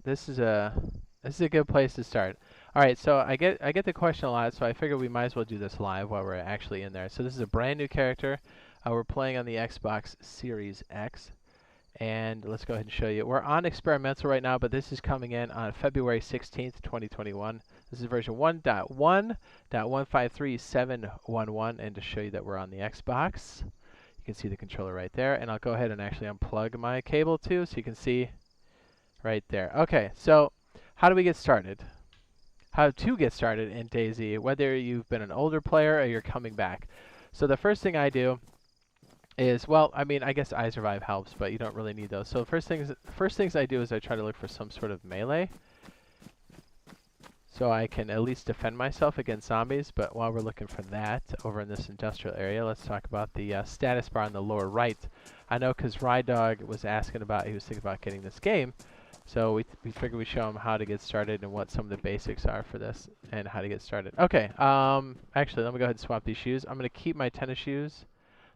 this is a good place to start. All right, so I get the question a lot, so I figure we might as well do this live while we're actually in there. So this is a brand new character. We're playing on the Xbox Series X, and let's go ahead and show you. We're on experimental right now, but this is coming in on February 16th, 2021. This is version 1.1.153711, and to show you that we're on the Xbox, you can see the controller right there, and I'll go ahead and actually unplug my cable too, so you can see right there. Okay, so how do we get started? How to get started in DayZ, whether you've been an older player or you're coming back. So the first thing I do is, well, I mean, I guess I survive helps, but you don't really need those. So first things I do is I try to look for some sort of melee, so I can at least defend myself against zombies. But while we're looking for that over in this industrial area, let's talk about the status bar on the lower right. I know because Rydog was asking about, he was thinking about getting this game, so we figured we'd show him how to get started and what some of the basics are for this and how to get started. Okay, actually, let me go ahead and swap these shoes. I'm going to keep my tennis shoes.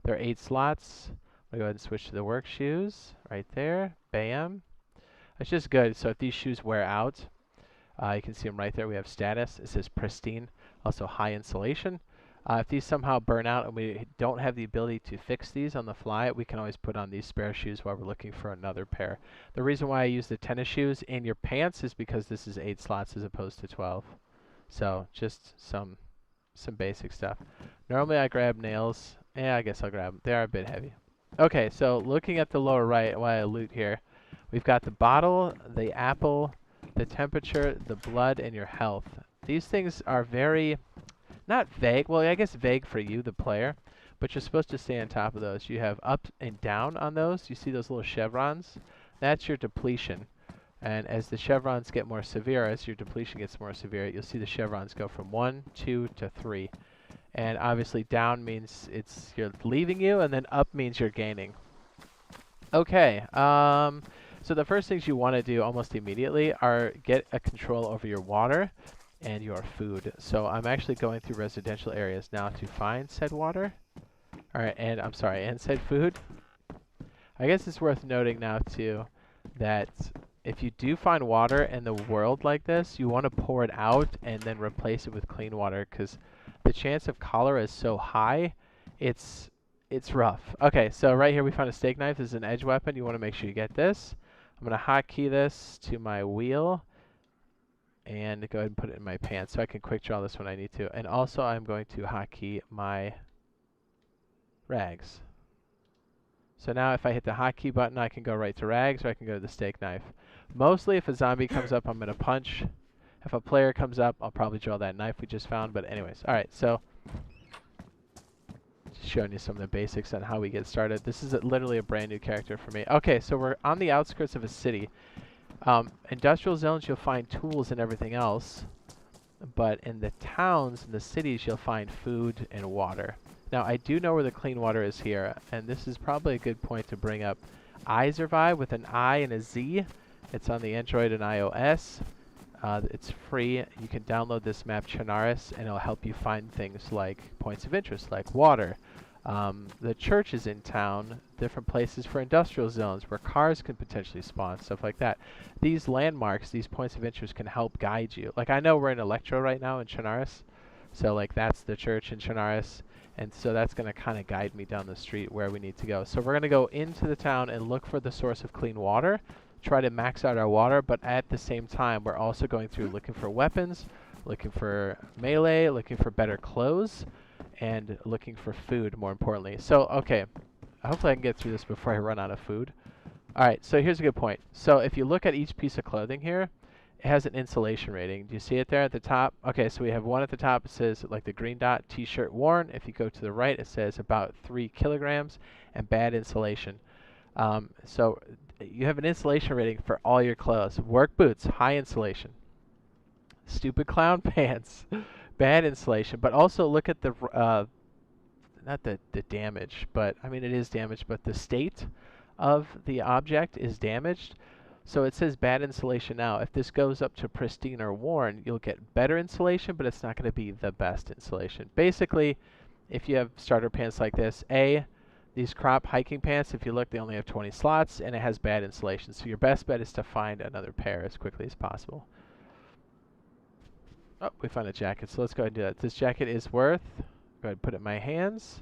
There are 8 slots. I'm going to go ahead and switch to the work shoes right there. Bam. It's just good. So if these shoes wear out, you can see them right there. We have status. It says pristine. Also high insulation. If these somehow burn out and we don't have the ability to fix these on the fly, we can always put on these spare shoes while we're looking for another pair. The reason why I use the tennis shoes in your pants is because this is 8 slots as opposed to 12. So just some basic stuff. Normally I grab nails. Yeah, I guess I'll grab them. They are a bit heavy. Okay, so looking at the lower right while I loot here, we've got the bottle, the apple, the temperature, the blood, and your health. These things are very, not vague, well, I guess vague for you, the player, but you're supposed to stay on top of those. You have up and down on those. You see those little chevrons? That's your depletion. And as the chevrons get more severe, as your depletion gets more severe, you'll see the chevrons go from 1, 2, to 3. And obviously down means you're leaving you, and then up means you're gaining. Okay, so the first things you want to do almost immediately are get a control over your water and your food. So I'm actually going through residential areas now to find said water. Alright, and I'm sorry, and said food. I guess it's worth noting now too that if you do find water in the world like this, you want to pour it out and then replace it with clean water, because the chance of cholera is so high, it's rough. Okay, so right here we found a steak knife. This is an edge weapon. You want to make sure you get this. I'm going to hotkey this to my wheel and go ahead and put it in my pants so I can quick draw this when I need to. And also I'm going to hotkey my rags. So now if I hit the hotkey button, I can go right to rags, or I can go to the steak knife. Mostly if a zombie comes up, I'm going to punch. If a player comes up, I'll probably draw that knife we just found. But anyways, all right, so just showing you some of the basics on how we get started. This is literally a brand new character for me. Okay, so we're on the outskirts of a city. Industrial zones, you'll find tools and everything else. But in the towns and the cities, you'll find food and water. Now, I do know where the clean water is here, and this is probably a good point to bring up iSurvive with an I and a Z. It's on the Android and iOS. It's free. You can download this map, Chernarus, and it'll help you find things like points of interest, like water, the churches in town, different places for industrial zones where cars can potentially spawn, stuff like that. These landmarks, these points of interest can help guide you. Like, I know we're in Electro right now in Chernarus, so like that's the church in Chernarus, and so that's going to kind of guide me down the street where we need to go. So we're going to go into the town and look for the source of clean water, try to max out our water, but at the same time we're also going through looking for weapons, looking for melee, looking for better clothes, and looking for food, more importantly. So okay, hopefully I can get through this before I run out of food. Alright, so here's a good point. So if you look at each piece of clothing here, it has an insulation rating. Do you see it there at the top? Okay, so we have one at the top. It says, like, the green dot, t-shirt worn. If you go to the right, it says about 3 kilograms and bad insulation. So you have an insulation rating for all your clothes. Work boots, high insulation. Stupid clown pants, bad insulation. But also look at the, not the damage, but, I mean, it is damaged, but the state of the object is damaged. So it says bad insulation now. If this goes up to pristine or worn, you'll get better insulation, but it's not going to be the best insulation. Basically, if you have starter pants like this, A, These crop hiking pants, if you look, they only have 20 slots, and it has bad insulation. So your best bet is to find another pair as quickly as possible. Oh, we found a jacket, so let's go ahead and do that. This jacket is worth, go ahead and put it in my hands.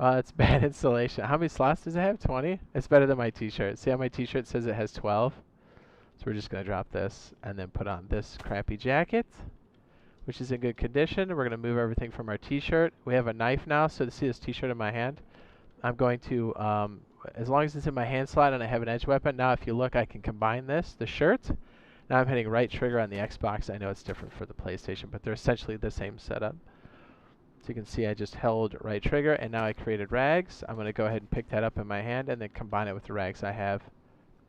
It's bad insulation. How many slots does it have? 20? It's better than my t-shirt. See how my t-shirt says it has 12? So we're just going to drop this and then put on this crappy jacket, which is in good condition. We're going to move everything from our t-shirt. We have a knife now, so to see this t-shirt in my hand, I'm going to, as long as it's in my hand slot and I have an edge weapon, now if you look, I can combine this, the shirt. Now I'm hitting right trigger on the Xbox. I know it's different for the PlayStation, but they're essentially the same setup. So you can see I just held right trigger, and now I created rags. I'm going to go ahead and pick that up in my hand and then combine it with the rags I have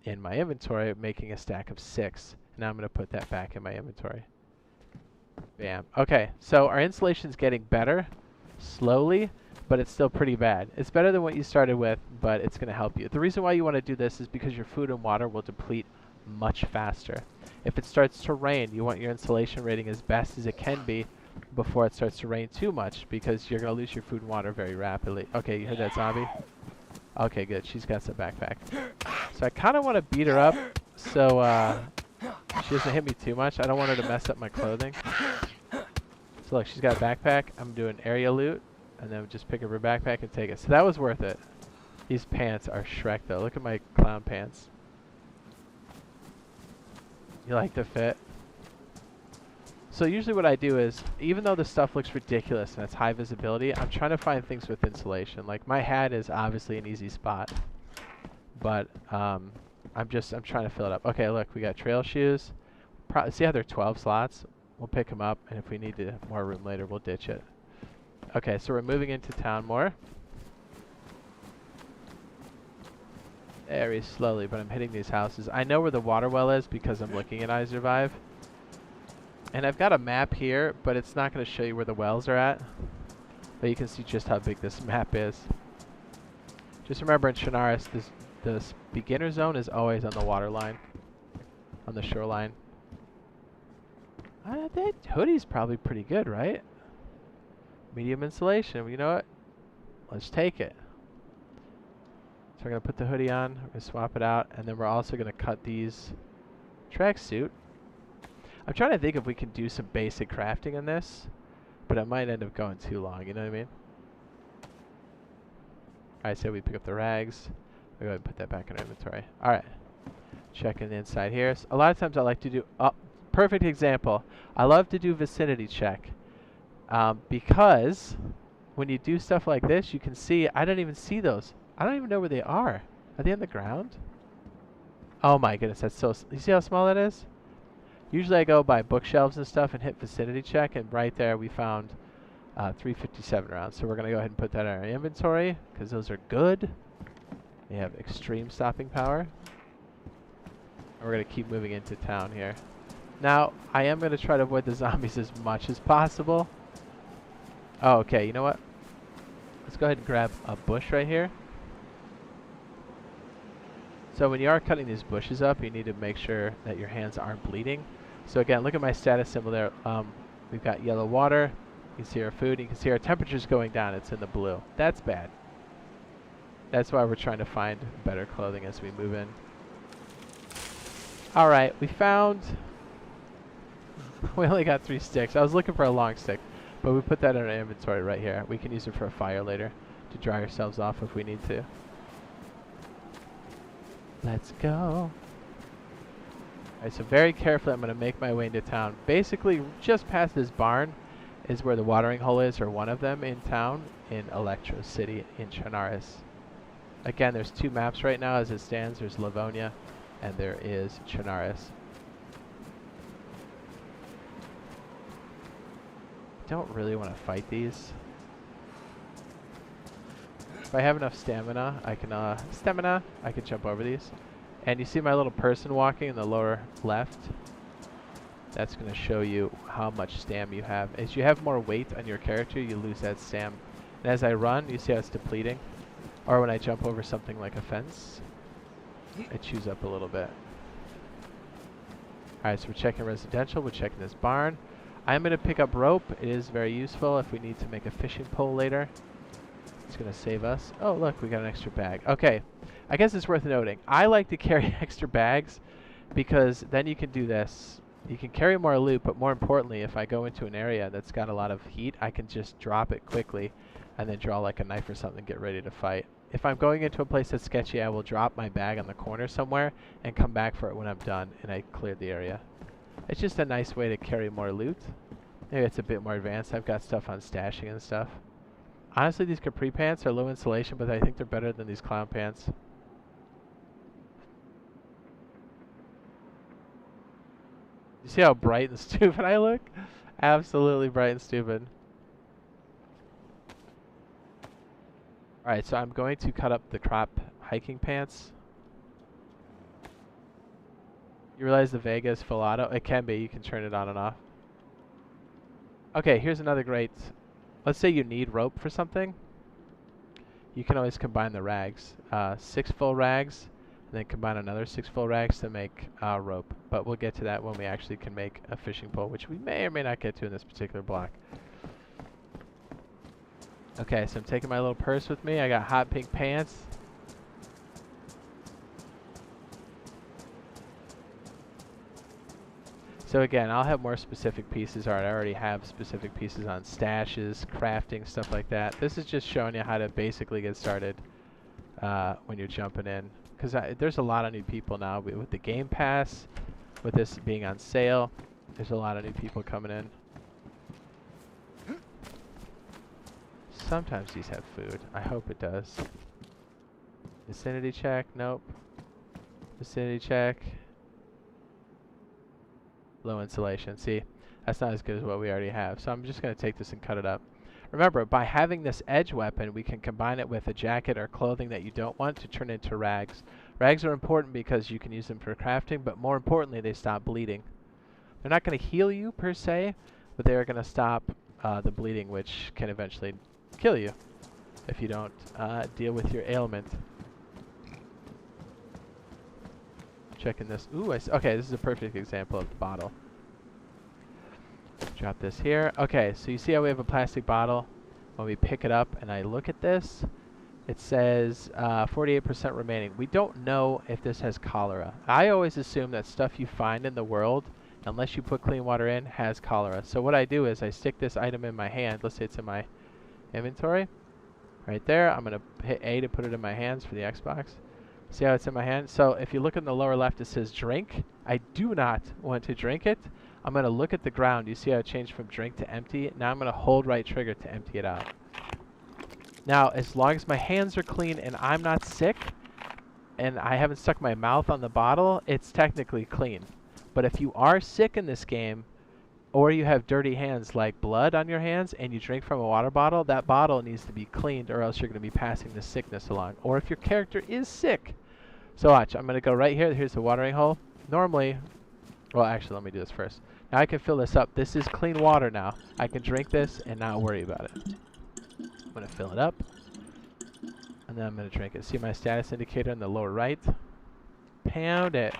in my inventory, making a stack of 6. Now I'm going to put that back in my inventory. Bam. Okay, so our insulation's getting better, slowly, but it's still pretty bad. It's better than what you started with, but it's going to help you. The reason why you want to do this is because your food and water will deplete much faster. If it starts to rain, you want your insulation rating as best as it can be before it starts to rain too much, because you're going to lose your food and water very rapidly. Okay, you heard that zombie? Okay, good. She's got some backpack. So I kind of want to beat her up so she doesn't hit me too much. I don't want her to mess up my clothing. So look, she's got a backpack. I'm doing area loot, and then just pick up her backpack and take it. So that was worth it. These pants are Shrek, though. Look at my clown pants. You like the fit? So usually what I do is, even though the stuff looks ridiculous and it's high visibility, I'm trying to find things with insulation. Like my hat is obviously an easy spot, but I'm trying to fill it up. Okay, look, we got trail shoes. See how they're 12 slots? We'll pick them up, and if we need more room later, we'll ditch it. Okay, so we're moving into town more. Very slowly, but I'm hitting these houses. I know where the water well is because I'm looking at iSurvive. And I've got a map here, but it's not going to show you where the wells are at. But you can see just how big this map is. Just remember in Chernarus, this beginner zone is always on the water line, on the shoreline. That hoodie's probably pretty good, right? Medium insulation. You know what? Let's take it. So we're going to put the hoodie on, we're going to swap it out, and then we're also going to cut these tracksuit. I'm trying to think if we can do some basic crafting in this, but it might end up going too long, you know what I mean? Alright, so we pick up the rags. We'll go ahead and put that back in our inventory. Alright, checking the inside here. So a lot of times I like to do, perfect example, I love to do vicinity check, because when you do stuff like this, you can see, I don't even see those. I don't even know where they are. Are they on the ground? Oh my goodness, that's so... You see how small that is? Usually I go by bookshelves and stuff and hit vicinity check, and right there we found 357 rounds. So we're going to go ahead and put that in our inventory, because those are good. They have extreme stopping power. And we're going to keep moving into town here. Now, I am going to try to avoid the zombies as much as possible. Oh, okay, you know what? Let's go ahead and grab a bush right here. So when you are cutting these bushes up, you need to make sure that your hands aren't bleeding. So again, look at my status symbol there. We've got yellow water. You can see our food. You can see our temperature's going down. It's in the blue. That's bad. That's why we're trying to find better clothing as we move in. All right, we found... We only got 3 sticks. I was looking for a long stick, but we put that in our inventory right here. We can use it for a fire later to dry ourselves off if we need to. Let's go. Alright, so very carefully I'm going to make my way into town. Basically, just past this barn is where the watering hole is, or one of them in town, in Electro City in Chernarus. Again, there's 2 maps right now as it stands. There's Livonia, and there is Chernarus. Don't really want to fight these. If I have enough stamina, I can jump over these. And you see my little person walking in the lower left? That's going to show you how much stam you have. As you have more weight on your character, you lose that stam. And as I run, you see how it's depleting? Or when I jump over something like a fence, it chews up a little bit. Alright, so we're checking residential, we're checking this barn. I'm going to pick up rope. It is very useful if we need to make a fishing pole later. going to save us. Oh, look, we got an extra bag. Okay, I guess it's worth noting. I like to carry extra bags because then you can do this. You can carry more loot, but more importantly, if I go into an area that's got a lot of heat, I can just drop it quickly and then draw like a knife or something and get ready to fight. If I'm going into a place that's sketchy, I will drop my bag on the corner somewhere and come back for it when I'm done and I cleared the area. It's just a nice way to carry more loot. Maybe it's a bit more advanced. I've got stuff on stashing and stuff. Honestly, these capri pants are low insulation, but I think they're better than these clown pants. You see how bright and stupid I look? Absolutely bright and stupid. Alright, so I'm going to cut up the crop hiking pants. You realize the Vega is full auto? It can be. You can turn it on and off. Okay, here's another great... Let's say you need rope for something. You can always combine the rags. 6 full rags, and then combine another 6 full rags to make rope. But we'll get to that when we actually can make a fishing pole, which we may or may not get to in this particular block. Okay, so I'm taking my little purse with me. I got hot pink pants. So again, I'll have more specific pieces. Alright, I already have specific pieces on stashes, crafting, stuff like that. This is just showing you how to basically get started when you're jumping in. Because there's a lot of new people now. With the Game Pass, with this being on sale, there's a lot of new people coming in. Sometimes these have food. I hope it does. Vicinity check. Nope. Vicinity check. Low insulation. See, that's not as good as what we already have. So I'm just going to take this and cut it up. Remember, by having this edge weapon, we can combine it with a jacket or clothing that you don't want to turn into rags. Rags are important because you can use them for crafting, but more importantly, they stop bleeding. They're not going to heal you per se, but they are going to stop the bleeding, which can eventually kill you if you don't deal with your ailment. Checking this. Ooh, okay, this is a perfect example of the bottle. Drop this here. Okay, so you see how we have a plastic bottle? When we pick it up and I look at this, it says 48% remaining. We don't know if this has cholera. I always assume that stuff you find in the world, unless you put clean water in, has cholera. So what I do is I stick this item in my hand. Let's say it's in my inventory. Right there. I'm going to hit A to put it in my hands for the Xbox. See how it's in my hand? So if you look in the lower left, it says drink. I do not want to drink it. I'm going to look at the ground. You see how it changed from drink to empty? Now I'm going to hold right trigger to empty it out. Now, as long as my hands are clean and I'm not sick, and I haven't stuck my mouth on the bottle, it's technically clean. But if you are sick in this game, or you have dirty hands like blood on your hands, and you drink from a water bottle, that bottle needs to be cleaned or else you're going to be passing the sickness along. Or if your character is sick. So watch, I'm going to go right here. Here's the watering hole. Normally, well actually let me do this first. Now I can fill this up. This is clean water now. I can drink this and not worry about it. I'm going to fill it up. And then I'm going to drink it. See my status indicator in the lower right? Pound it.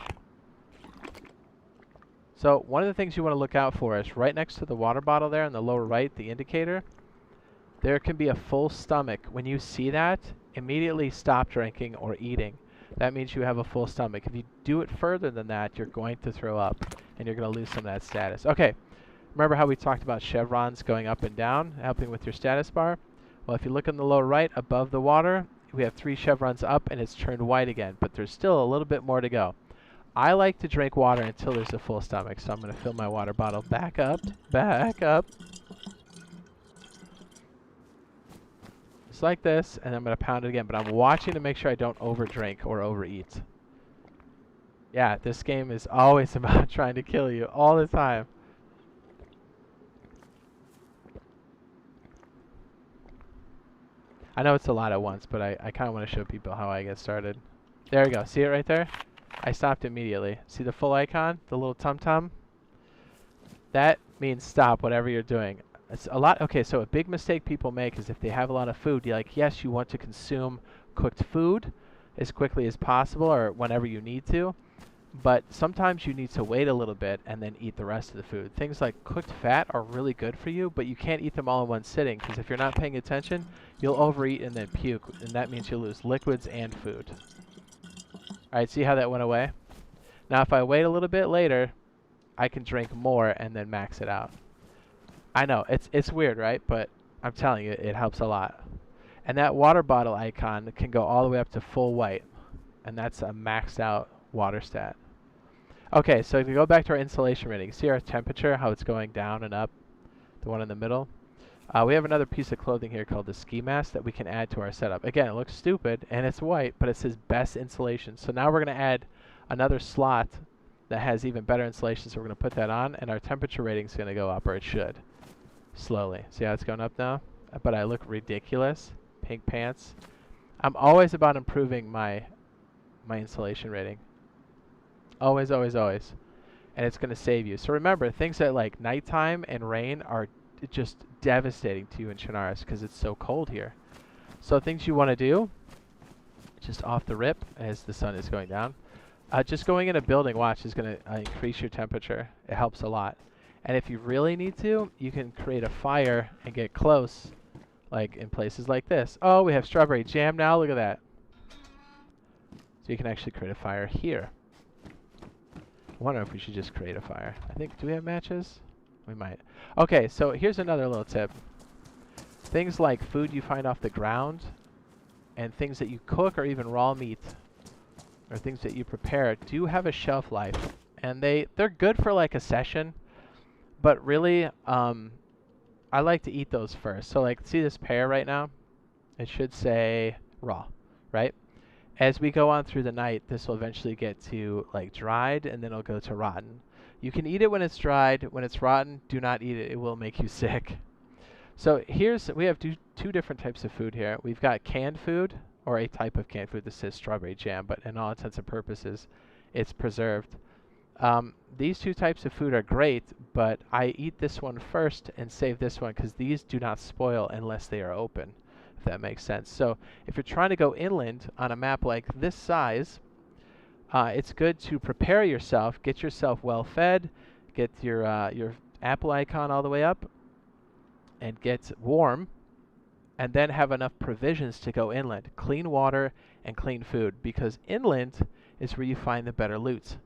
So one of the things you want to look out for is right next to the water bottle there in the lower right, the indicator, there can be a full stomach. When you see that, immediately stop drinking or eating. That means you have a full stomach. If you do it further than that, you're going to throw up and you're going to lose some of that status. Okay, remember how we talked about chevrons going up and down, helping with your status bar? Well, if you look in the lower right above the water, we have 3 chevrons up and it's turned white again, but there's still a little bit more to go. I like to drink water until there's a full stomach, so I'm going to fill my water bottle back up. Just like this, and I'm going to pound it again, but I'm watching to make sure I don't overdrink or overeat. Yeah, this game is always about trying to kill you all the time. I know it's a lot at once, but I kind of want to show people how I get started. There we go. See it right there? I stopped immediately. See the full icon? The little tum-tum? That means stop whatever you're doing. It's a lot. Okay, so a big mistake people make is if they have a lot of food, you're like, yes, you want to consume cooked food as quickly as possible or whenever you need to. but sometimes you need to wait a little bit and then eat the rest of the food. Things like cooked fat are really good for you, but you can't eat them all in one sitting because if you're not paying attention, you'll overeat and then puke, and that means you'll lose liquids and food. Alright, see how that went away? Now if I wait a little bit later, I can drink more and then max it out. I know, it's weird, right? But I'm telling you, it helps a lot. And that water bottle icon can go all the way up to full white, and that's a maxed out water stat. Okay, so if we go back to our insulation rating, see our temperature, how it's going down and up, the one in the middle? We have another piece of clothing here called the ski mask that we can add to our setup. Again, it looks stupid, and it's white, but it says best insulation. So now we're going to add another slot that has even better insulation, so we're going to put that on, and our temperature rating is going to go up, or it should, slowly. See how it's going up now? But I look ridiculous. Pink pants. I'm always about improving my insulation rating. Always, always, always. And it's going to save you. So remember, things at like nighttime and rain are just devastating to you in Chernarus because it's so cold here. So things you want to do, just off the rip as the sun is going down, just going in a building, watch, is going to increase your temperature. It helps a lot. And if you really need to, you can create a fire and get close, like in places like this. Oh, we have strawberry jam now. Look at that. So you can actually create a fire here. I wonder if we should just create a fire. I think, do we have matches? We might. Okay, so here's another little tip. Things like food you find off the ground and things that you cook or even raw meat or things that you prepare do have a shelf life. And they're good for like a session, but really I like to eat those first. So like see this pear right now? It should say raw, right? As we go on through the night, this will eventually get to like dried and then it'll go to rotten. You can eat it when it's dried. When it's rotten, do not eat it. It will make you sick. So we have two different types of food here. We've got canned food, or a type of canned food that says strawberry jam, but in all intents and purposes, it's preserved. These two types of food are great, but I eat this one first and save this one because these do not spoil unless they are open, if that makes sense. So if you're trying to go inland on a map like this size, it's good to prepare yourself, get yourself well fed, get your Apple icon all the way up, and get warm, and then have enough provisions to go inland. Clean water and clean food, because inland is where you find the better loot.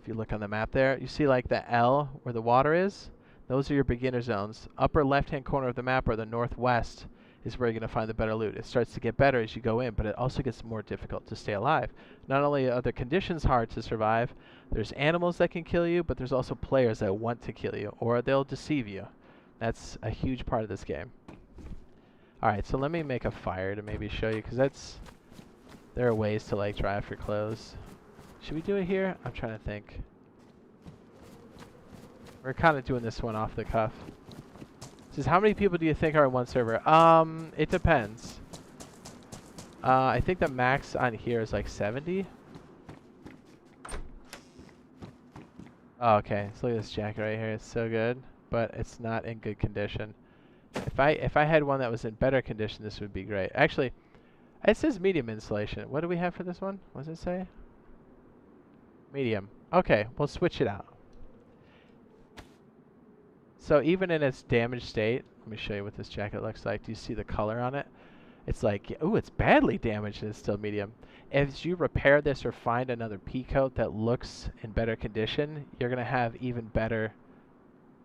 If you look on the map there, you see like the L where the water is? Those are your beginner zones. Upper left-hand corner of the map, or the northwest, is where you're going to find the better loot. It starts to get better as you go in, but it also gets more difficult to stay alive. Not only are the conditions hard to survive, there's animals that can kill you, but there's also players that want to kill you, or they'll deceive you. That's a huge part of this game. Alright, so let me make a fire to maybe show you, because there are ways to like dry off your clothes. Should we do it here? I'm trying to think. We're kind of doing this one off the cuff. It says, how many people do you think are in one server? It depends. I think the max on here is like 70. Oh, okay, so look at this jacket right here. It's so good, but it's not in good condition. If I had one that was in better condition, this would be great. Actually, it says medium insulation. What do we have for this one? What does it say? Medium. Okay, we'll switch it out. So even in its damaged state, let me show you what this jacket looks like. Do you see the color on it? It's like, ooh, it's badly damaged and it's still medium. As you repair this or find another pea coat that looks in better condition, you're going to have even better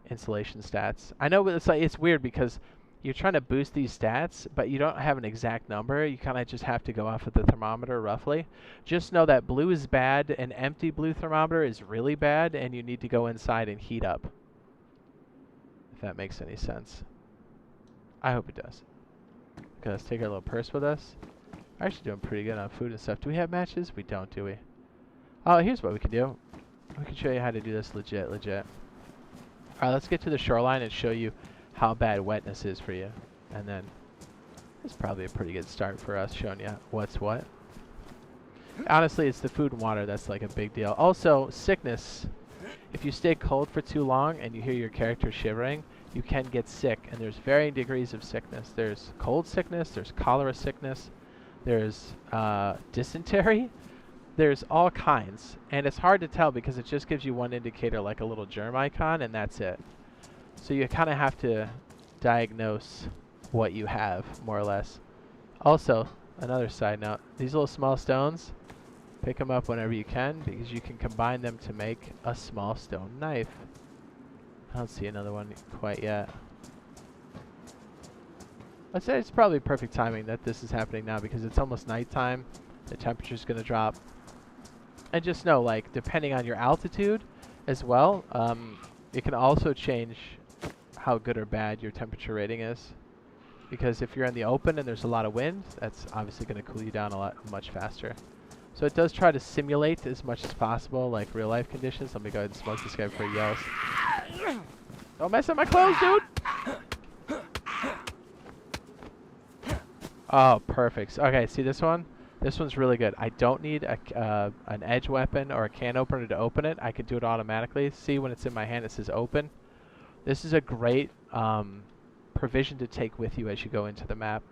insulation stats. I know it's weird because you're trying to boost these stats, but you don't have an exact number. You kind of just have to go off of the thermometer roughly. Just know that blue is bad, an empty blue thermometer is really bad, and you need to go inside and heat up. If that makes any sense. I hope it does. Okay, let's take our little purse with us. We're actually doing pretty good on food and stuff. Do we have matches? We don't, do we? Oh, here's what we can do. We can show you how to do this legit. Alright, let's get to the shoreline and show you how bad wetness is for you. And then, it's probably a pretty good start for us, showing you what's what. Honestly, it's the food and water that's like a big deal. Also, sickness. If you stay cold for too long and you hear your character shivering, you can get sick. And there's varying degrees of sickness. There's cold sickness, there's cholera sickness, there's dysentery, there's all kinds, and it's hard to tell because it just gives you one indicator, like a little germ icon, and that's it. So you kind of have to diagnose what you have, more or less. Also, another side note, these little small stones, pick them up whenever you can because you can combine them to make a small stone knife. I don't see another one quite yet. I'd say it's probably perfect timing that this is happening now because it's almost nighttime. The temperature's going to drop. And just know, like, depending on your altitude as well, it can also change how good or bad your temperature rating is. Because if you're in the open and there's a lot of wind, that's obviously going to cool you down much faster. So it does try to simulate as much as possible, like real life conditions. Let me go ahead and smoke this guy before he yells. Don't mess up my clothes, dude! Oh, perfect. Okay, see this one? This one's really good. I don't need an edge weapon or a can opener to open it. I can do it automatically. See, when it's in my hand, it says open. This is a great provision to take with you as you go into the map.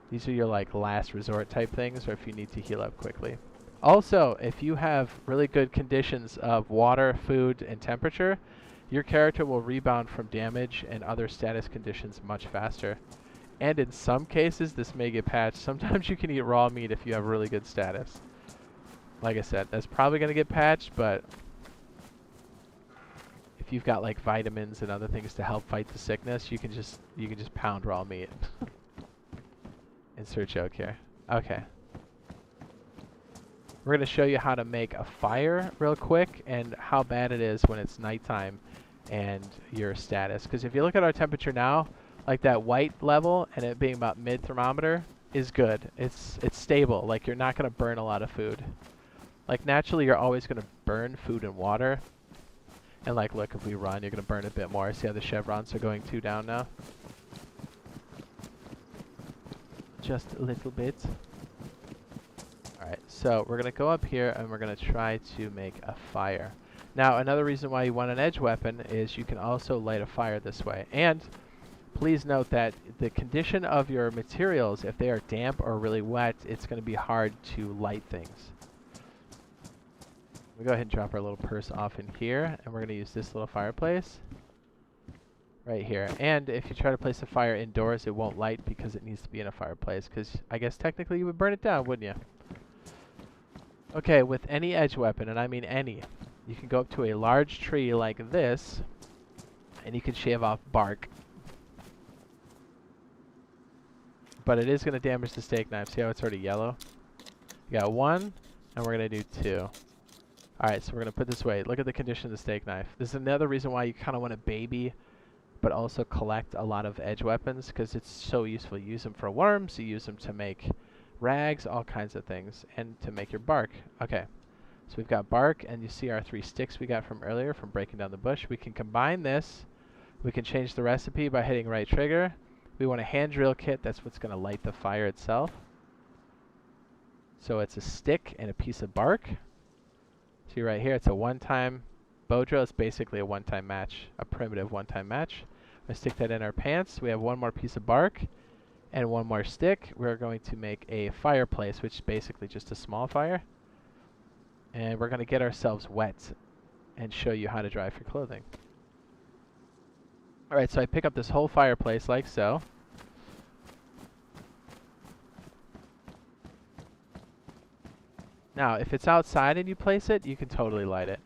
These are your like last resort type things, or if you need to heal up quickly. Also, if you have really good conditions of water, food, and temperature, your character will rebound from damage and other status conditions much faster. And in some cases, this may get patched. Sometimes you can eat raw meat if you have really good status. Like I said, that's probably going to get patched, but if you've got like vitamins and other things to help fight the sickness, you can just pound raw meat. Insert joke here. Okay. We're going to show you how to make a fire real quick and how bad it is when it's nighttime and your status. Because if you look at our temperature now, like that white level and it being about mid thermometer is good. It's stable. Like you're not going to burn a lot of food. Like naturally you're always going to burn food and water. And like look, if we run, you're going to burn a bit more. See how the chevrons are going 2 down now? Just a little bit. Alright, so we're going to go up here and we're going to try to make a fire. Now another reason why you want an edge weapon is you can also light a fire this way. And please note that the condition of your materials, if they are damp or really wet, it's going to be hard to light things. We go ahead and drop our little purse off in here, and we're going to use this little fireplace right here. And if you try to place a fire indoors, it won't light because it needs to be in a fireplace, because I guess technically you would burn it down, wouldn't you? Okay, with any edge weapon, and I mean any, you can go up to a large tree like this, and you can shave off bark. But it is going to damage the steak knife. See how it's already yellow? You got 1, and we're going to do 2. Alright, so we're going to put this away. Look at the condition of the steak knife. This is another reason why you kind of want to baby, but also collect a lot of edge weapons, because it's so useful. You use them for worms, you use them to make rags, all kinds of things, and to make your bark. Okay, so we've got bark, and you see our 3 sticks we got from earlier from breaking down the bush. We can combine this. We can change the recipe by hitting right trigger. We want a hand drill kit. That's what's going to light the fire itself. So it's a stick and a piece of bark. See right here, it's a one-time bow drill. It's basically a one-time match, a primitive one-time match. I'm going to stick that in our pants. We have 1 more piece of bark and 1 more stick. We're going to make a fireplace, which is basically just a small fire. And we're going to get ourselves wet and show you how to dry your clothing. Alright, so I pick up this whole fireplace like so. Now, if it's outside and you place it, you can totally light it.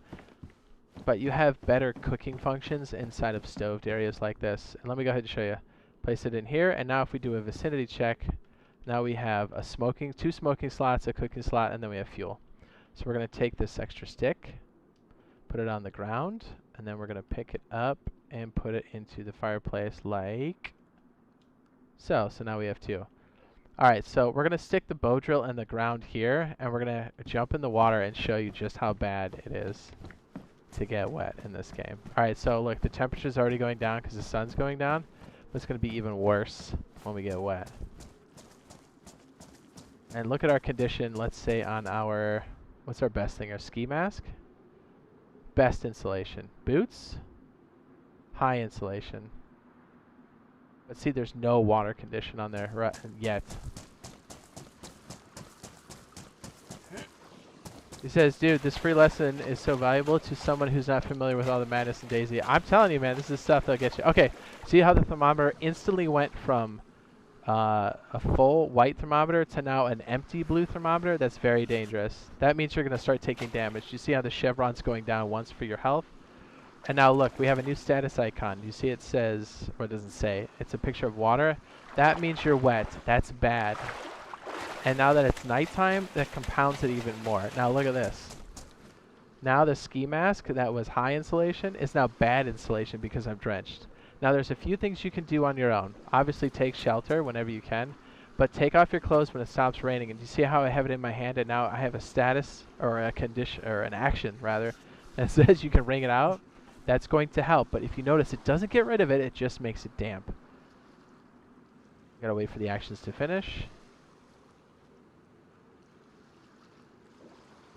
But you have better cooking functions inside of stoved areas like this. And let me go ahead and show you. Place it in here, and now if we do a vicinity check, now we have a 2 smoking slots, a cooking slot, and then we have fuel. So we're going to take this extra stick, put it on the ground, and then we're going to pick it up and put it into the fireplace like so. So now we have 2. Alright, so we're going to stick the bow drill in the ground here, and we're going to jump in the water and show you just how bad it is to get wet in this game. Alright, so look, the temperature's already going down because the sun's going down, but it's going to be even worse when we get wet. And look at our condition, let's say on our, what's our best thing, our ski mask? Best insulation. Boots? High insulation. But see, there's no water condition on there yet. He says, dude, this free lesson is so valuable to someone who's not familiar with all the madness in DayZ. I'm telling you, man, this is stuff that'll get you. Okay, see how the thermometer instantly went from a full white thermometer to now an empty blue thermometer? That's very dangerous. That means you're going to start taking damage. You see how the chevron's going down once for your health? And now look, we have a new status icon. You see it says, or it doesn't say, it's a picture of water. That means you're wet. That's bad. And now that it's nighttime, that compounds it even more. Now look at this. Now the ski mask that was high insulation is now bad insulation because I'm drenched. Now there's a few things you can do on your own. Obviously take shelter whenever you can, but take off your clothes when it stops raining. And you see how I have it in my hand and now I have a status or a condition or an action rather that says you can wring it out? That's going to help, but if you notice it doesn't get rid of it, it just makes it damp. Gotta wait for the actions to finish.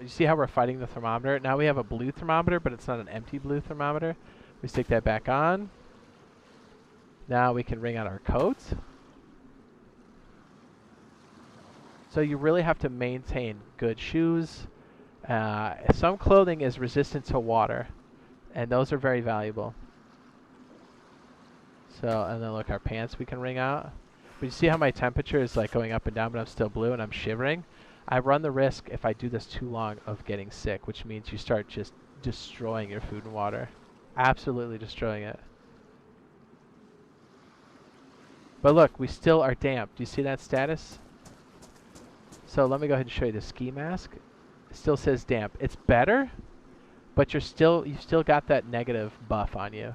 You see how we're fighting the thermometer? Now we have a blue thermometer, but it's not an empty blue thermometer. We stick that back on. Now we can wring out our coat. So you really have to maintain good shoes. Some clothing is resistant to water, and those are very valuable. So, and then look, our pants we can wring out. But you see how my temperature is like going up and down, but I'm still blue and I'm shivering? I run the risk, if I do this too long, of getting sick, which means you start just destroying your food and water. Absolutely destroying it. But look, we still are damp. Do you see that status? So let me go ahead and show you the ski mask. It still says damp. It's better, but you've still got that negative buff on you.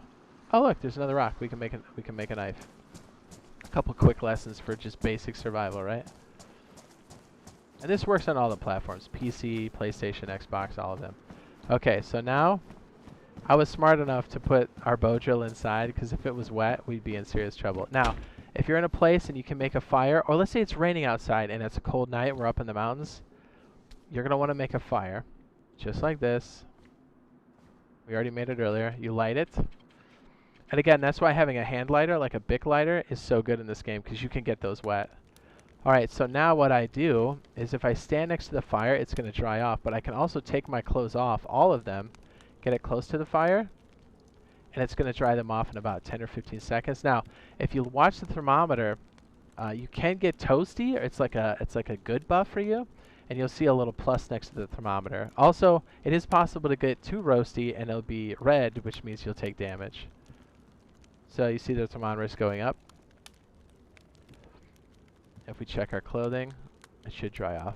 Oh look, there's another rock. We can make a knife. A couple quick lessons for just basic survival, right? And this works on all the platforms, PC, PlayStation, Xbox, all of them. Okay, so now I was smart enough to put our bow drill inside because if it was wet, we'd be in serious trouble. Now, if you're in a place and you can make a fire, or let's say it's raining outside and it's a cold night, we're up in the mountains, you're going to want to make a fire, just like this. We already made it earlier. You light it. And again, that's why having a hand lighter, like a Bic lighter, is so good in this game because you can get those wet. Alright, so now what I do is if I stand next to the fire, it's going to dry off. But I can also take my clothes off, all of them, get it close to the fire, and it's going to dry them off in about 10 or 15 seconds. Now, if you watch the thermometer, you can get toasty. It's like a good buff for you, and you'll see a little plus next to the thermometer. Also, it is possible to get too roasty, and it'll be red, which means you'll take damage. So you see the thermometer is going up. If we check our clothing, it should dry off.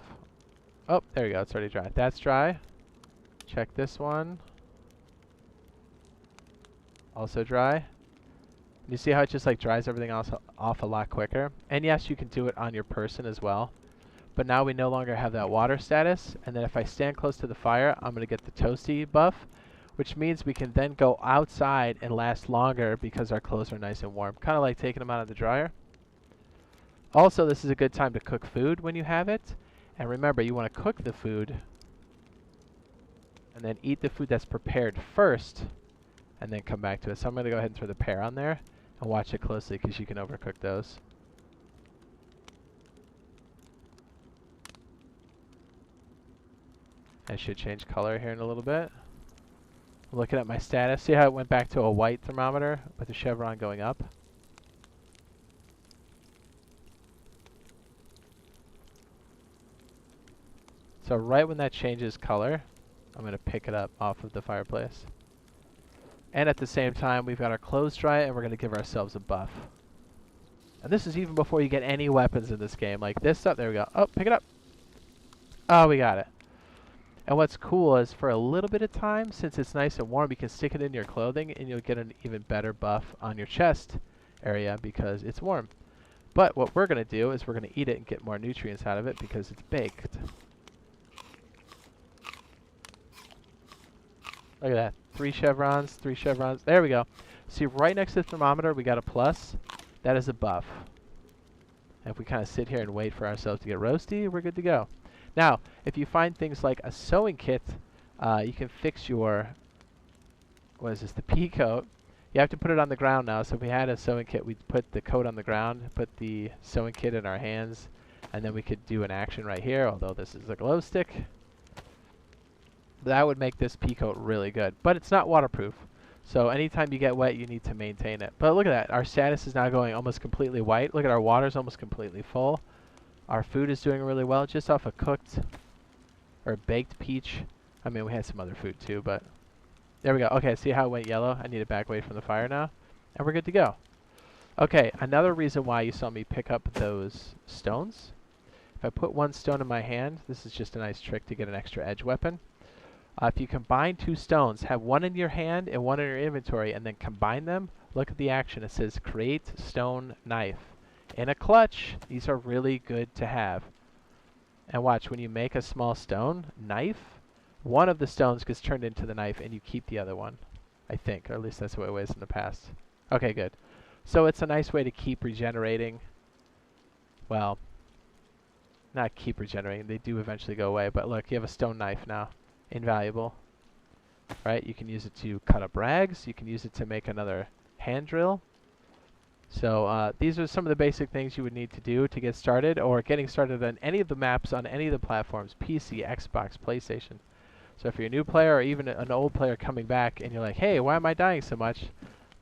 Oh, there we go. It's already dry. That's dry. Check this one. Also dry. You see how it just like dries everything else off a lot quicker? And yes, you can do it on your person as well. But now we no longer have that water status. And then if I stand close to the fire, I'm going to get the toasty buff, which means we can then go outside and last longer because our clothes are nice and warm. Kind of like taking them out of the dryer. Also, this is a good time to cook food when you have it. And remember, you want to cook the food and then eat the food that's prepared first and then come back to it. So I'm going to go ahead and throw the pear on there and watch it closely because you can overcook those. I should change color here in a little bit. Looking at my status, see how it went back to a white thermometer with the chevron going up? So right when that changes color, I'm going to pick it up off of the fireplace. And at the same time, we've got our clothes dry, and we're going to give ourselves a buff. And this is even before you get any weapons in this game. Like this stuff, there we go. Oh, pick it up. Oh, we got it. And what's cool is for a little bit of time, since it's nice and warm, you can stick it in your clothing, and you'll get an even better buff on your chest area because it's warm. But what we're going to do is we're going to eat it and get more nutrients out of it because it's baked. Look at that. 3 chevrons, 3 chevrons. There we go. See, right next to the thermometer, we got a plus. That is a buff. And if we kind of sit here and wait for ourselves to get roasty, we're good to go. Now, if you find things like a sewing kit, you can fix your, what is this, the pea coat. You have to put it on the ground now. So if we had a sewing kit, we'd put the coat on the ground, put the sewing kit in our hands, and then we could do an action right here, although this is a glow stick. That would make this pea coat really good. But it's not waterproof. So anytime you get wet, you need to maintain it. But look at that. Our status is now going almost completely white. Look at our water's almost completely full. Our food is doing really well just off a cooked or baked peach. I mean, we had some other food too, but there we go. Okay, see how it went yellow? I need to back away from the fire now. And we're good to go. Okay, another reason why you saw me pick up those stones. If I put one stone in my hand, this is just a nice trick to get an extra edge weapon. If you combine two stones, have one in your hand and one in your inventory, and then combine them, look at the action. It says create stone knife. In a clutch, these are really good to have. And watch, when you make a small stone knife, one of the stones gets turned into the knife and you keep the other one. I think, or at least that's what it was in the past. Okay, good. So it's a nice way to keep regenerating. Well, not keep regenerating. They do eventually go away, but look, you have a stone knife now. Invaluable, right? You can use it to cut up rags. You can use it to make another hand drill. So these are some of the basic things you would need to do to get started, or getting started on any of the maps on any of the platforms, PC, Xbox, PlayStation. So if you're a new player or even an old player coming back and you're like, hey, why am I dying so much?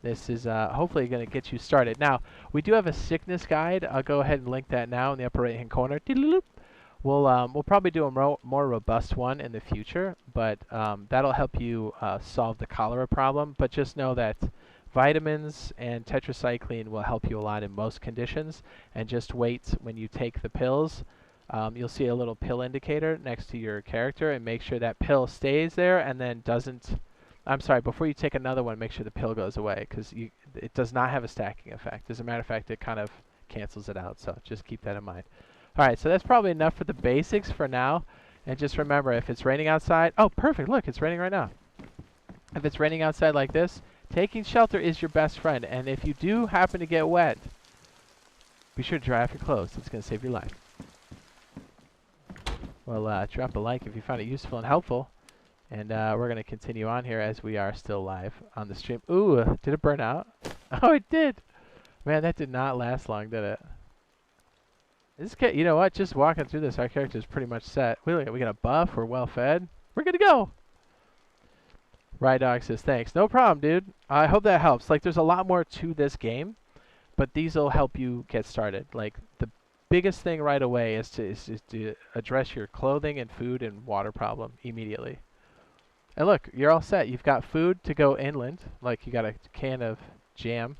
This is hopefully going to get you started. Now, we do have a sickness guide. I'll go ahead and link that now in the upper right-hand corner. We'll probably do a more robust one in the future, but that'll help you solve the cholera problem. But just know that vitamins and tetracycline will help you a lot in most conditions. And just wait when you take the pills. You'll see a little pill indicator next to your character, and make sure that pill stays there and then doesn't. I'm sorry, before you take another one, make sure the pill goes away, because it does not have a stacking effect. As a matter of fact, it kind of cancels it out. So just keep that in mind. Alright, so that's probably enough for the basics for now. And just remember, if it's raining outside... Oh, perfect. Look, it's raining right now. If it's raining outside like this, taking shelter is your best friend. And if you do happen to get wet, be sure to dry off your clothes. It's going to save your life. Well, drop a like if you found it useful and helpful. And we're going to continue on here as we are still live on the stream. Ooh, did it burn out? Oh, it did. Man, that did not last long, did it? You know what? Just walking through this, our character is pretty much set. We got a buff. We're well fed. We're good to go. Rydog says, thanks. No problem, dude. I hope that helps. Like, there's a lot more to this game, but these will help you get started. Like, the biggest thing right away is to address your clothing and food and water problem immediately. And look, you're all set. You've got food to go inland. Like, you got a can of jam.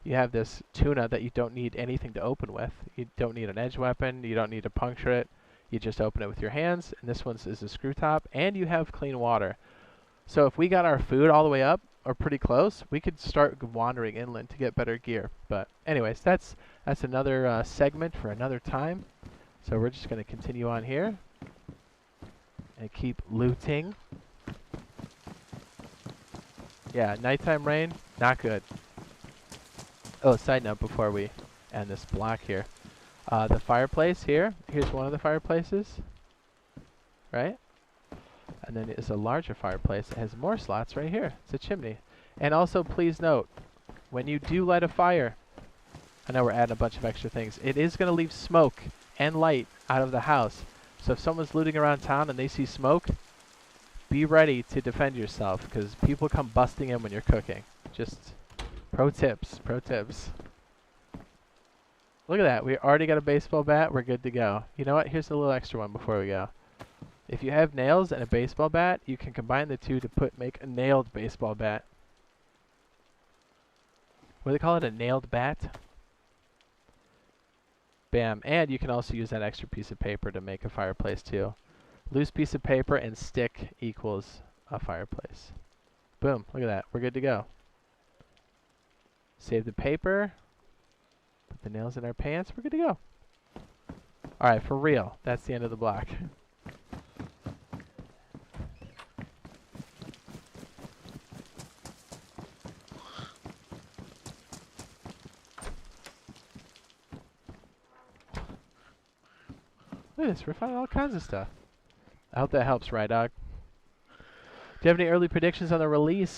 You have this tuna that you don't need anything to open with. You don't need an edge weapon. You don't need to puncture it. You just open it with your hands. And this one is a screw top. And you have clean water. So if we got our food all the way up, or pretty close, we could start wandering inland to get better gear. But anyways, that's another segment for another time. So we're just going to continue on here. And keep looting. Yeah, nighttime rain, not good. Oh, side note before we end this block here. The fireplace here, here's one of the fireplaces, right? And then there's a larger fireplace that has more slots right here. It's a chimney. And also, please note, when you do light a fire, I know we're adding a bunch of extra things, it is going to leave smoke and light out of the house. So if someone's looting around town and they see smoke, be ready to defend yourself, because people come busting in when you're cooking. Just... Pro tips. Look at that. We already got a baseball bat. We're good to go. You know what? Here's a little extra one before we go. If you have nails and a baseball bat, you can combine the two to make a nailed baseball bat. What do they call it? A nailed bat? Bam. And you can also use that extra piece of paper to make a fireplace too. Loose piece of paper and stick equals a fireplace. Boom. Look at that. We're good to go. Save the paper. Put the nails in our pants. We're good to go. Alright, for real. That's the end of the block. Look at this. We're finding all kinds of stuff. I hope that helps, Rydog. Do you have any early predictions on the release?